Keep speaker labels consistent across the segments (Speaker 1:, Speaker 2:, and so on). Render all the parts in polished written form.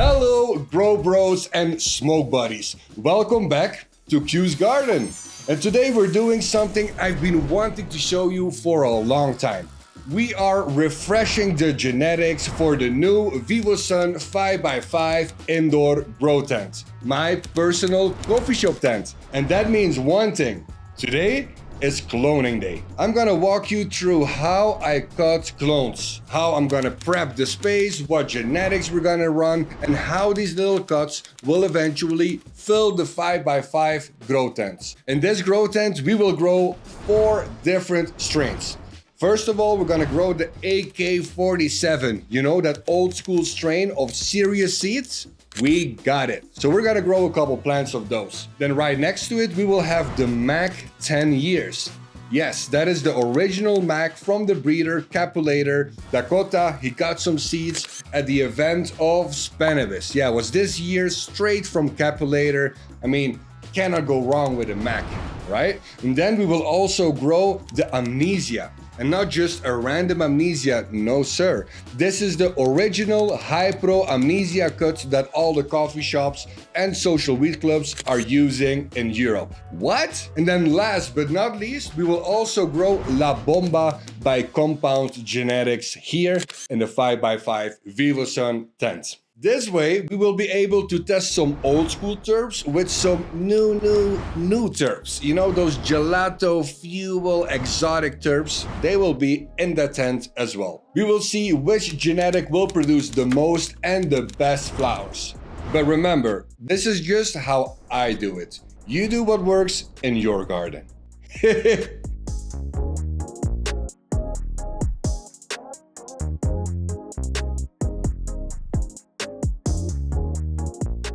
Speaker 1: Hello, Grow Bros and Smoke Buddies. Welcome back to Q's Garden. And today we're doing something I've been wanting to show you for a long time. We are refreshing the genetics for the new VivoSun 5x5 indoor grow tent. My personal coffee shop tent. And that means one thing. Today is cloning day. I'm gonna walk you through how I cut clones, how I'm gonna prep the space, what genetics we're gonna run, and how these little cuts will eventually fill the 5x5 grow tents. In this grow tent, we will grow 4 different strains. First of all, we're gonna grow the AK-47, you know, that old school strain of serious seeds? We got it. So we're gonna grow a couple plants of those. Then right next to it, we will have the Mac 10 years. Yes, that is the original Mac from the breeder Capulator Dakota. He got some seeds at the event of Spannabis. Yeah, it was this year straight from Capulator. I mean, cannot go wrong with a Mac, right? And then we will also grow the Amnesia. And not just a random Amnesia, no sir. This is the original high pro Amnesia cut that all the coffee shops and social weed clubs are using in Europe. What? And then last but not least, we will also grow La Bomba by Compound Genetics here in the 5x5 VivoSun tent. This way, we will be able to test some old school terps with some new terps. You know, those gelato, fuel, exotic terps, they will be in the tent as well. We will see which genetic will produce the most and the best flowers. But remember, this is just how I do it. You do what works in your garden.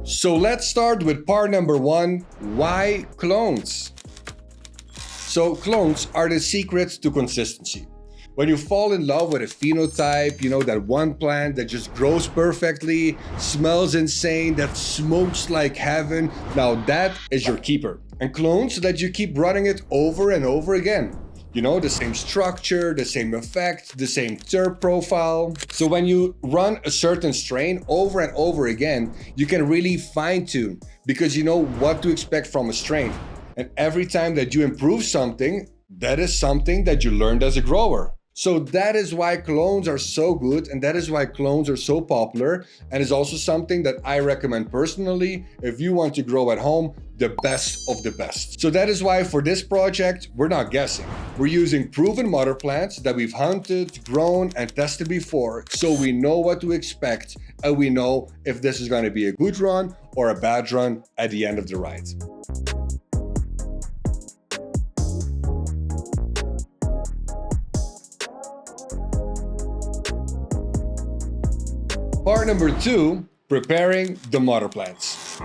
Speaker 1: So let's start with part number 1, why clones? So clones are the secret to consistency. When you fall in love with a phenotype, you know, that one plant that just grows perfectly, smells insane, that smokes like heaven, now that is your keeper. And clones that you keep running it over and over again. You know, the same structure, the same effect, the same terp profile. So when you run a certain strain over and over again, you can really fine tune because you know what to expect from a strain. And every time that you improve something, that is something that you learned as a grower. So that is why clones are so good, and that is why clones are so popular, and is also something that I recommend personally if you want to grow at home the best of the best. So that is why for this project, we're not guessing. We're using proven mother plants that we've hunted, grown, and tested before, so we know what to expect, and we know if this is going to be a good run or a bad run at the end of the ride. Part number 2, preparing the mother plants.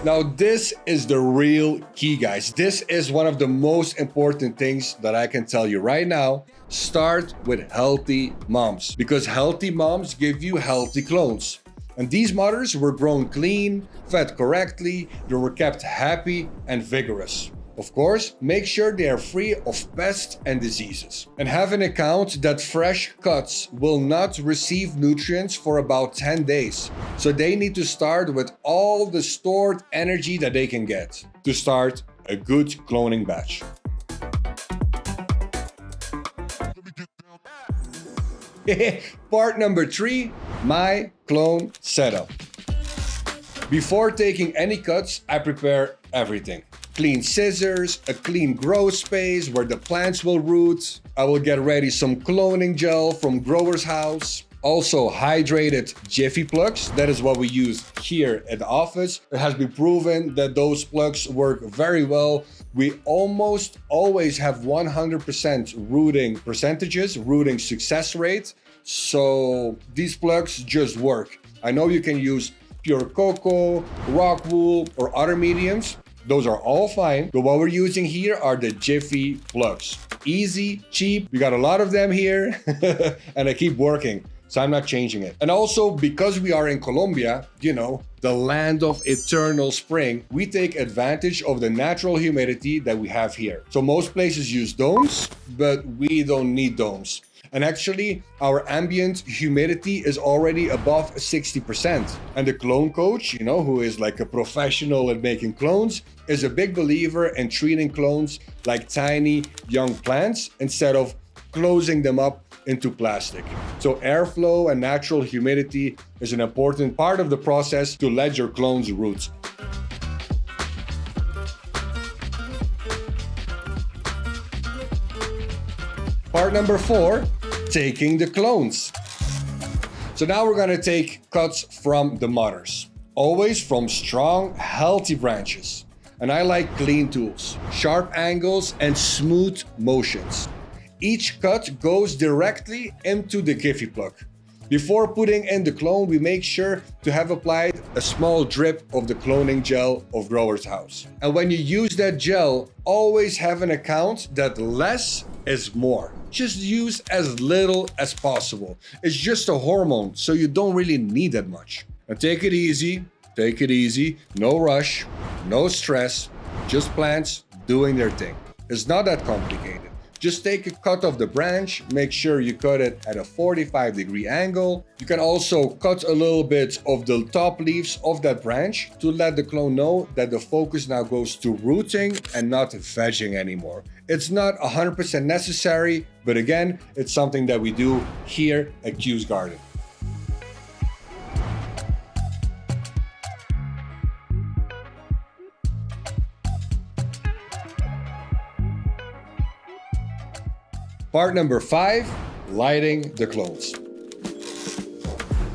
Speaker 1: Now this is the real key, guys. This is one of the most important things that I can tell you right now. Start with healthy moms, because healthy moms give you healthy clones. And these mothers were grown clean, fed correctly, they were kept happy and vigorous. Of course, make sure they are free of pests and diseases. And have an account that fresh cuts will not receive nutrients for about 10 days. So they need to start with all the stored energy that they can get to start a good cloning batch. Part number 3, my clone setup. Before taking any cuts, I prepare everything. Clean scissors, a clean grow space where the plants will root. I will get ready some cloning gel from Grower's House. Also hydrated Jiffy plugs. That is what we use here at the office. It has been proven that those plugs work very well. We almost always have 100% rooting percentages, rooting success rate. So these plugs just work. I know you can use pure cocoa, rock wool, or other mediums. Those are all fine, but what we're using here are the Jiffy plugs. Easy, cheap, we got a lot of them here, and they keep working, so I'm not changing it. And also, because we are in Colombia, you know, the land of eternal spring, we take advantage of the natural humidity that we have here. So most places use domes, but we don't need domes. And actually, our ambient humidity is already above 60%. And the clone coach, who is like a professional at making clones, is a big believer in treating clones like tiny young plants instead of closing them up into plastic. So airflow and natural humidity is an important part of the process to let your clones root. Part number 4, taking the clones. So now we're gonna take cuts from the mothers, always from strong, healthy branches. And I like clean tools, sharp angles, and smooth motions. Each cut goes directly into the Giphy plug. Before putting in the clone, we make sure to have applied a small drip of the cloning gel of Grower's House. And when you use that gel, always have an account that less is more. Just use as little as possible. It's just a hormone, so you don't really need that much. And take it easy, no rush, no stress, just plants doing their thing. It's not that complicated. Just take a cut of the branch, make sure you cut it at a 45-degree angle. You can also cut a little bit of the top leaves of that branch to let the clone know that the focus now goes to rooting and not vegging anymore. It's not 100% necessary, but again, it's something that we do here at Q's Garden. Part number 5, lighting the clones.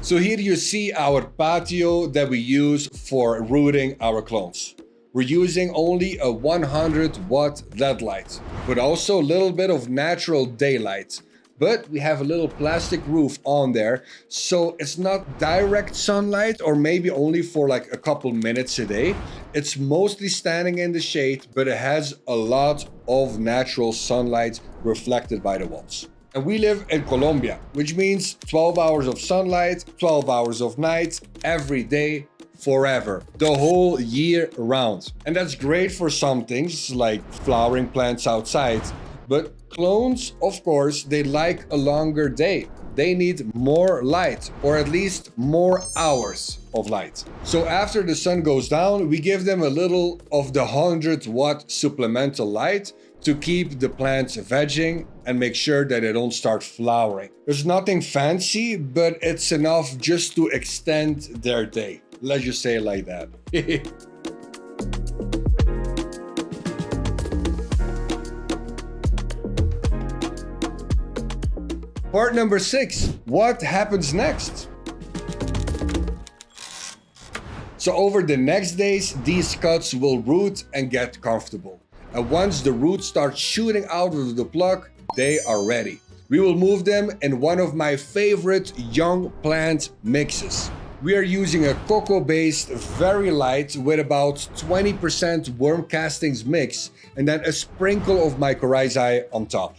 Speaker 1: So here you see our patio that we use for rooting our clones. We're using only a 100-watt LED light, but also a little bit of natural daylight. But we have a little plastic roof on there, so it's not direct sunlight, or maybe only for like a couple minutes a day. It's mostly standing in the shade, but it has a lot of natural sunlight reflected by the walls. And we live in Colombia, which means 12 hours of sunlight, 12 hours of night, every day, forever, the whole year round. And that's great for some things like flowering plants outside, but clones, of course, they like a longer day. They need more light, or at least more hours of light. So after the sun goes down, we give them a little of the 100-watt supplemental light to keep the plants vegging and make sure that they don't start flowering. There's nothing fancy, but it's enough just to extend their day. Let's just say it like that. Part number 6, what happens next? So over the next days, these cuts will root and get comfortable. And once the roots start shooting out of the plug, they are ready. We will move them in one of my favorite young plant mixes. We are using a cocoa-based, very light, with about 20% worm castings mix, and then a sprinkle of mycorrhizae on top.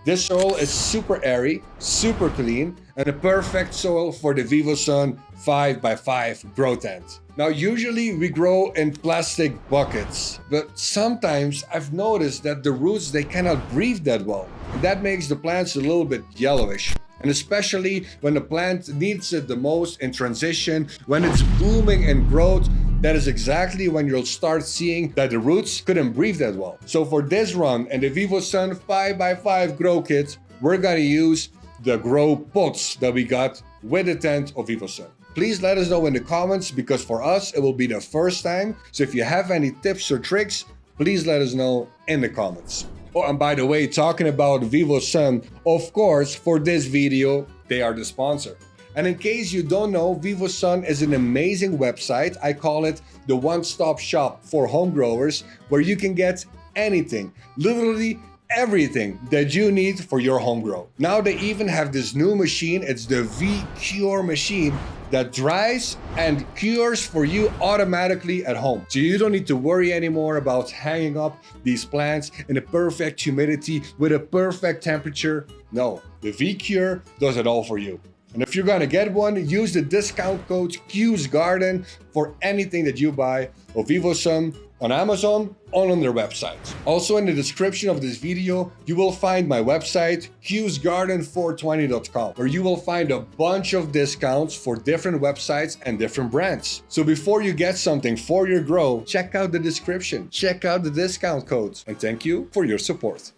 Speaker 1: This soil is super airy, super clean, and a perfect soil for the VivoSun 5x5 grow tent. Now, usually we grow in plastic buckets, but sometimes I've noticed that the roots, they cannot breathe that well. And that makes the plants a little bit yellowish. And especially when the plant needs it the most in transition, when it's booming in growth, that is exactly when you'll start seeing that the roots couldn't breathe that well. So for this run and the VivoSun 5x5 grow kit, we're gonna use the grow pots that we got with the tent of VivoSun. Please let us know in the comments, because for us, it will be the first time. So if you have any tips or tricks, please let us know in the comments. Oh, and by the way, talking about VivoSun, of course, for this video, they are the sponsor. And in case you don't know, VivoSun is an amazing website. I call it the one-stop shop for home growers, where you can get anything, literally everything that you need for your home grow. Now they even have this new machine. It's the V-Cure machine that dries and cures for you automatically at home. So you don't need to worry anymore about hanging up these plants in a perfect humidity with a perfect temperature. No, the V-Cure does it all for you. And if you're gonna get one, use the discount code CLONES for anything that you buy of VivoSun on Amazon or on their website. Also in the description of this video, you will find my website, QSgarden420.com, where you will find a bunch of discounts for different websites and different brands. So before you get something for your grow, check out the description, check out the discount codes, and thank you for your support.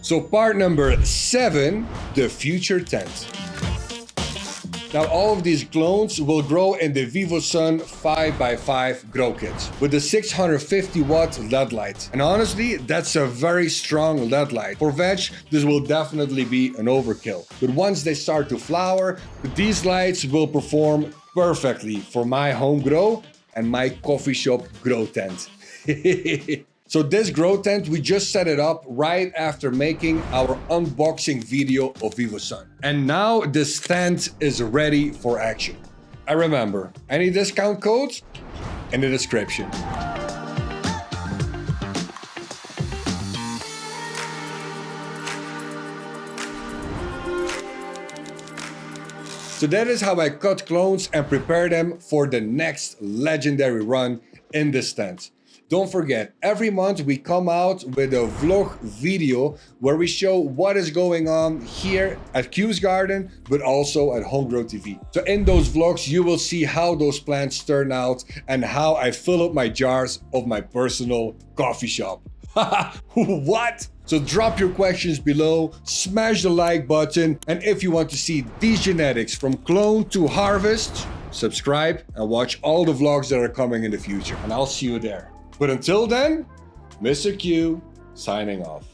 Speaker 1: So part number 7, the future tent. Now all of these clones will grow in the VivoSun 5x5 grow kit with the 650 watt LED light. And honestly, that's a very strong LED light. For veg, this will definitely be an overkill. But once they start to flower, these lights will perform perfectly for my home grow and my coffee shop grow tent. So this grow tent, we just set it up right after making our unboxing video of VivoSun. And now this tent is ready for action. And remember, any discount codes in the description. So that is how I cut clones and prepare them for the next legendary run in this tent. Don't forget, every month we come out with a vlog video where we show what is going on here at Q's Garden, but also at Homegrow TV. So in those vlogs, you will see how those plants turn out and how I fill up my jars of my personal coffee shop. What? So drop your questions below, smash the like button, and if you want to see these genetics from clone to harvest, subscribe and watch all the vlogs that are coming in the future. And I'll see you there. But until then, Mr. Q signing off.